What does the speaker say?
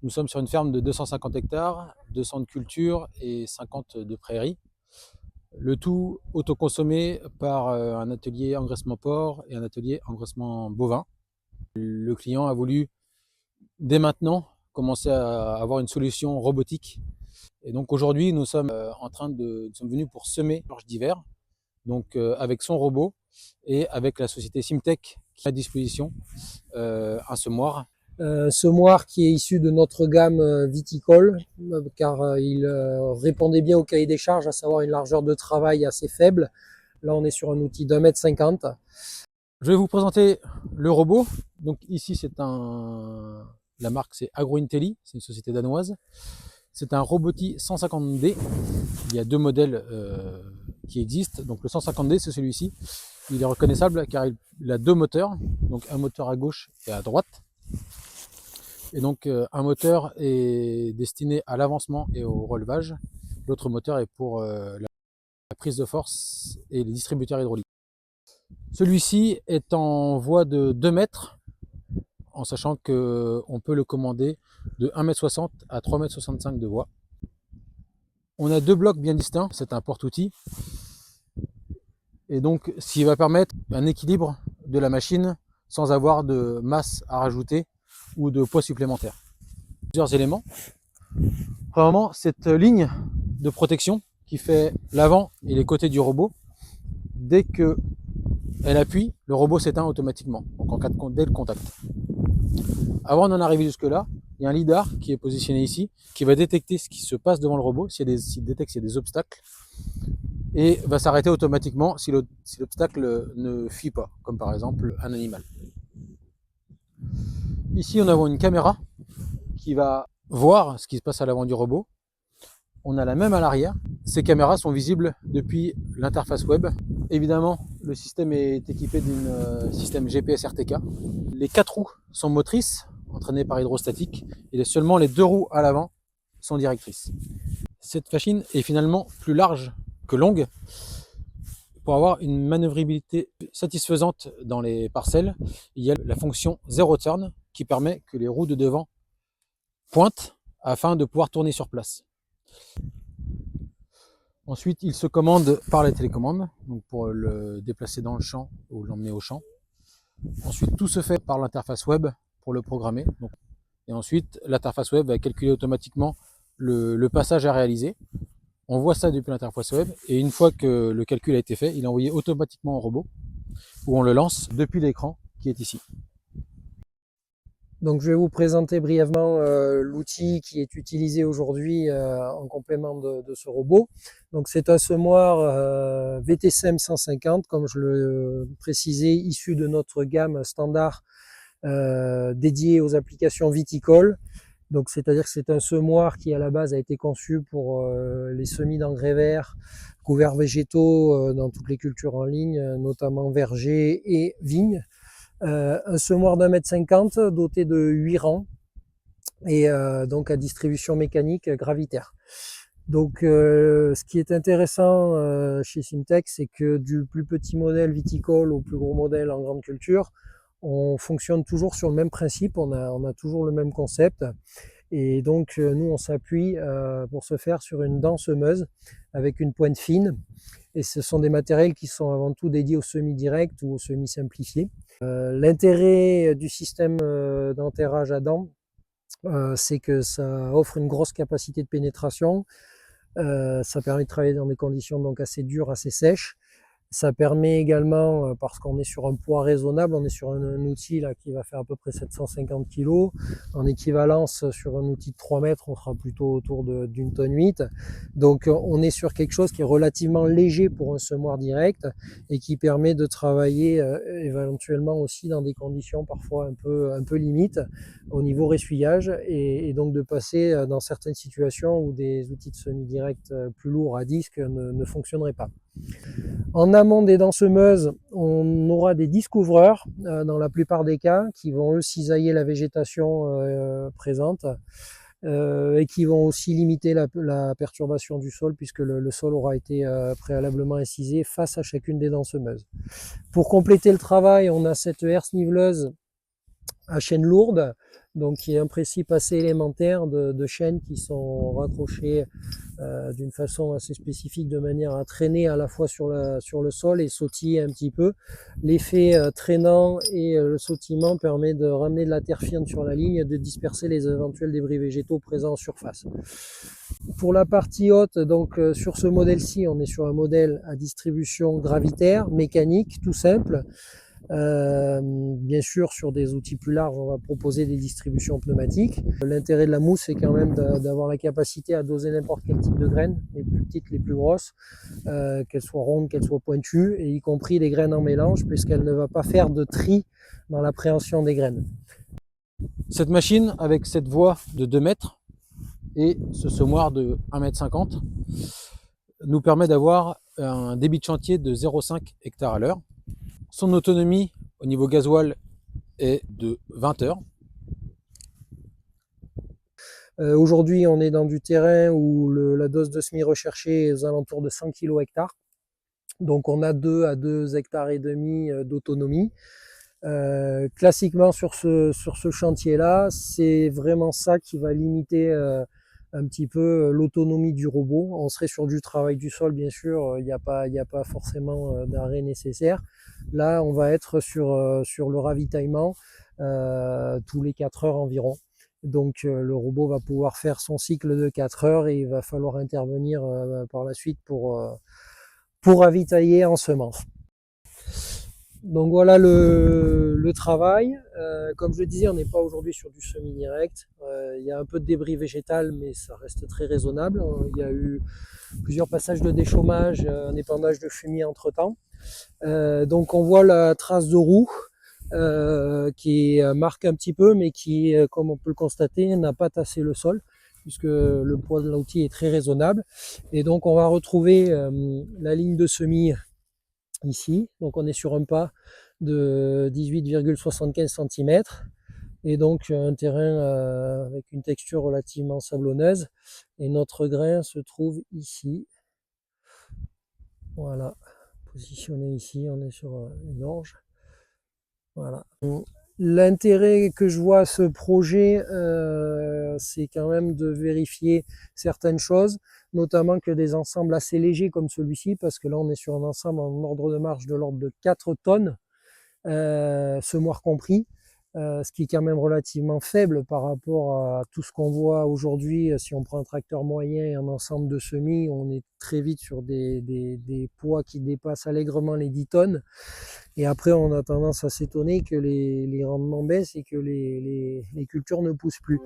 Nous sommes sur une ferme de 250 hectares, 200 de culture et 50 de prairies. Le tout autoconsommé par un atelier engraissement porc et un atelier engraissement bovin. Le client a voulu dès maintenant commencer à avoir une solution robotique. Et donc aujourd'hui, nous sommes nous sommes venus pour semer l'orge d'hiver, donc avec son robot et avec la société Simtech qui a à disposition un semoir. Semoir qui est issu de notre gamme viticole, car il répondait bien au cahier des charges, à savoir une largeur de travail assez faible. Là, on est sur un outil d'1,50 m. Je vais vous présenter le robot. Donc ici, la marque c'est AgroIntelli, c'est une société danoise. C'est un Roboti 150D. Il y a deux modèles qui existent. Donc le 150D, c'est celui-ci. Il est reconnaissable car il a deux moteurs, donc un moteur à gauche et à droite. Et donc un moteur est destiné à l'avancement et au relevage. L'autre moteur est pour la prise de force et les distributeurs hydrauliques. Celui-ci est en voie de 2 mètres, en sachant qu'on peut le commander de 1,60 m à 3,65 m de voie. On a deux blocs bien distincts, c'est un porte-outil. Et donc, ce qui va permettre un équilibre de la machine sans avoir de masse à rajouter ou de poids supplémentaire. Plusieurs éléments. Premièrement, cette ligne de protection qui fait l'avant et les côtés du robot, dès qu'elle appuie, le robot s'éteint automatiquement, donc en cas dès le contact. Avant d'en arriver jusque-là, il y a un lidar qui est positionné ici, qui va détecter ce qui se passe devant le robot, s'il détecte qu'il y a des obstacles, et va s'arrêter automatiquement si l'obstacle ne fuit pas, comme par exemple un animal. Ici, on a une caméra qui va voir ce qui se passe à l'avant du robot. On a la même à l'arrière. Ces caméras sont visibles depuis l'interface web. Évidemment, le système est équipé d'un système GPS RTK. Les 4 roues sont motrices, entraînées par hydrostatique, et seulement les 2 roues à l'avant sont directrices. Cette machine est finalement plus large que longue. Pour avoir une manœuvrabilité satisfaisante dans les parcelles, il y a la fonction Zero Turn qui permet que les roues de devant pointent afin de pouvoir tourner sur place. Ensuite, il se commande par la télécommande, donc pour le déplacer dans le champ ou l'emmener au champ. Ensuite, tout se fait par l'interface web pour le programmer. Et ensuite, l'interface web va calculer automatiquement le passage à réaliser. On voit ça depuis l'interface web et une fois que le calcul a été fait, il est envoyé automatiquement au robot où on le lance depuis l'écran qui est ici. Donc je vais vous présenter brièvement l'outil qui est utilisé aujourd'hui en complément de ce robot. Donc c'est un semoir VTSEM 150, comme je le précisais, issu de notre gamme standard dédiée aux applications viticoles. Donc c'est-à-dire que c'est un semoir qui à la base a été conçu pour les semis d'engrais verts, couverts végétaux dans toutes les cultures en ligne, notamment vergers et vignes. Un semoir d'1,50 m doté de 8 rangs et donc à distribution mécanique gravitaire. Donc ce qui est intéressant chez Simtech, c'est que du plus petit modèle viticole au plus gros modèle en grande culture, on fonctionne toujours sur le même principe, on a toujours le même concept. Et donc nous on s'appuie pour ce faire sur une dent semeuse avec une pointe fine. Et ce sont des matériels qui sont avant tout dédiés au semi-direct ou au semi-simplifié. L'intérêt du système d'enterrage à dents, c'est que ça offre une grosse capacité de pénétration. Ça permet de travailler dans des conditions donc assez dures, assez sèches. Ça permet également, parce qu'on est sur un poids raisonnable, on est sur un outil là qui va faire à peu près 750 kg. En équivalence, sur un outil de 3 mètres, on sera plutôt autour d'une tonne 8. Donc on est sur quelque chose qui est relativement léger pour un semoir direct et qui permet de travailler éventuellement aussi dans des conditions parfois un peu limites au niveau ressuyage et donc de passer dans certaines situations où des outils de semi-direct plus lourds à disque ne fonctionneraient pas. En amont des dents semeuses, on aura des disques ouvreurs dans la plupart des cas qui vont eux cisailler la végétation présente et qui vont aussi limiter la perturbation du sol puisque le sol aura été préalablement incisé face à chacune des dents semeuses. Pour compléter le travail, on a cette herse niveleuse à chaîne lourde donc qui est un principe assez élémentaire de chaînes qui sont raccrochées d'une façon assez spécifique de manière à traîner à la fois sur le sol et sautiller un petit peu. L'effet traînant et le sautillement permet de ramener de la terre fine sur la ligne et de disperser les éventuels débris végétaux présents en surface. Pour la partie haute, donc sur ce modèle-ci, on est sur un modèle à distribution gravitaire, mécanique, tout simple. Bien sûr, sur des outils plus larges, on va proposer des distributions pneumatiques. L'intérêt de la mousse, c'est quand même d'avoir la capacité à doser n'importe quel type de graines, les plus petites, les plus grosses, qu'elles soient rondes, qu'elles soient pointues, et y compris les graines en mélange, puisqu'elle ne va pas faire de tri dans l'appréhension des graines. Cette machine, avec cette voie de 2 mètres et ce semoir de 1,50 m, nous permet d'avoir un débit de chantier de 0,5 hectares à l'heure. Son autonomie au niveau gasoil est de 20 heures. Aujourd'hui, on est dans du terrain où la dose de semis recherchée est aux alentours de 100 kg hectare. Donc on a 2 à 2 hectares et demi d'autonomie. Classiquement sur ce chantier-là, c'est vraiment ça qui va limiter un petit peu l'autonomie du robot. On serait sur du travail du sol, bien sûr, il n'y a pas forcément d'arrêt nécessaire. Là, on va être sur le ravitaillement tous les 4 heures environ. Donc le robot va pouvoir faire son cycle de 4 heures et il va falloir intervenir par la suite pour ravitailler en semences. Donc voilà le travail. Comme je le disais, on n'est pas aujourd'hui sur du semi-direct. Il y a un peu de débris végétal, mais ça reste très raisonnable. Il y a eu plusieurs passages de déchômage, un épandage de fumier entre-temps. Donc on voit la trace de roue qui marque un petit peu, mais qui, comme on peut le constater, n'a pas tassé le sol, puisque le poids de l'outil est très raisonnable. Et donc on va retrouver la ligne de semis ici. Donc on est sur un pas de 18,75 cm et donc un terrain avec une texture relativement sablonneuse. Et notre grain se trouve ici. Voilà, positionné ici, on est sur une orge. Voilà. L'intérêt que je vois à ce projet, c'est quand même de vérifier certaines choses, notamment que des ensembles assez légers comme celui-ci, parce que là on est sur un ensemble en ordre de marche de l'ordre de 4 tonnes, semoir compris, ce qui est quand même relativement faible par rapport à tout ce qu'on voit aujourd'hui. Si on prend un tracteur moyen et un ensemble de semis, on est très vite sur des poids qui dépassent allègrement les 10 tonnes. Et après, on a tendance à s'étonner que les rendements baissent et que les cultures ne poussent plus.